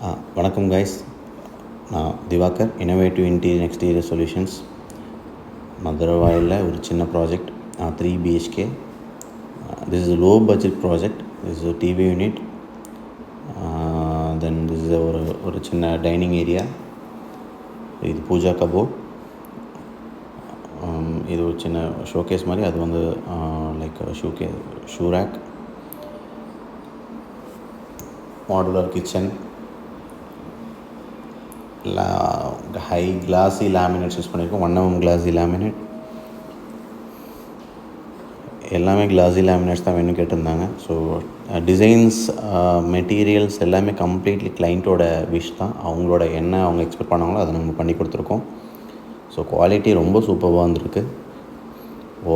வணக்கம் கைஸ், நான் Divakar, innovative interior exterior solutions. மதுரவாயில் ஒரு சின்ன project, 3 BHK. This is a low budget project. This is a TV unit. Then this is ஒரு சின்ன டைனிங் ஏரியா. இது பூஜா கபோர்ட். இது ஒரு சின்ன ஷோகேஸ் மாதிரி, அது வந்து like shoe rack. Modular kitchen, high classy laminates use பண்ணியிருக்கோம். 1mm classy laminate. எல்லாமே கிளாஸி லேமினேட்ஸ் தான் வேணும்னு கேட்டிருந்தாங்க. ஸோ டிசைன்ஸ், மெட்டீரியல்ஸ் எல்லாமே கம்ப்ளீட்லி கிளைண்ட்டோட விஷ் தான். அவங்களோட என்ன அவங்க எக்ஸ்பெக்ட் பண்ணாங்களோ அதை நம்ம பண்ணி கொடுத்துருக்கோம். ஸோ குவாலிட்டி ரொம்ப சூப்பராக வந்திருக்கு.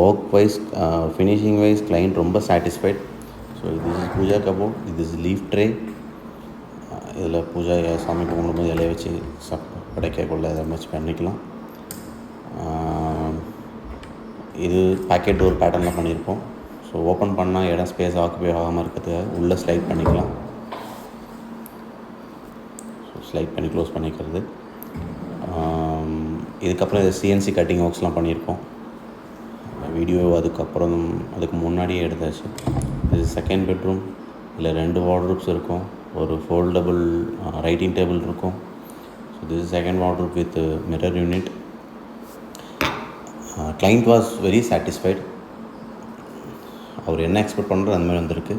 Work wise, finishing wise client ரொம்ப satisfied. So this is pooja cupboard. இது இஸ் லீஃப் ட்ரே. இதில் பூஜா சாமி கும்பிடும்போது இலைய வச்சு படைக்கக்குள்ள அதை வச்சு பண்ணிக்கலாம். இது பேக்கெட் டோர் பேட்டர்னில் பண்ணியிருக்கோம். ஸோ ஓப்பன் பண்ணால் இடம் ஸ்பேஸ் ஆக்குபை ஆகாமல் இருக்கிறதுக்காக உள்ளே ஸ்லைட் பண்ணிக்கலாம். ஸோ ஸ்லைட் பண்ணி க்ளோஸ் பண்ணிக்கிறது. இதுக்கப்புறம் இது CNC கட்டிங் ஒர்க்ஸ்லாம் பண்ணியிருக்கோம். வீடியோ அதுக்கு முன்னாடியே எடுத்தாச்சு. இது செகண்ட் பெட்ரூம். இதில் 2 வார்ட்ரூப்ஸ் இருக்கும். ஒரு ஃபோல்டபுள் ரைட்டிங் டேபிள் இருக்கும். So this is second wardrobe with mirror unit. Client was very satisfied. அவர் என்ன எக்ஸ்பெக்ட் பண்ணுறோ அந்த மாதிரி வந்திருக்கு.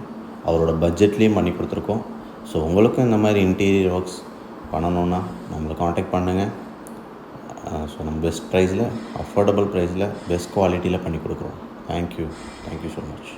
அவரோட பட்ஜெட்லேயும் பண்ணி கொடுத்துருக்கோம். ஸோ உங்களுக்கும் இந்த மாதிரி இன்டீரியர் ஒர்க்ஸ் பண்ணணுன்னா நம்மளை காண்டாக்ட் பண்ணுங்கள். ஸோ நம்ம பெஸ்ட் ப்ரைஸில், அஃபோர்டபுள் ப்ரைஸில், பெஸ்ட் குவாலிட்டியில் பண்ணி கொடுக்குறோம். Thank you so much.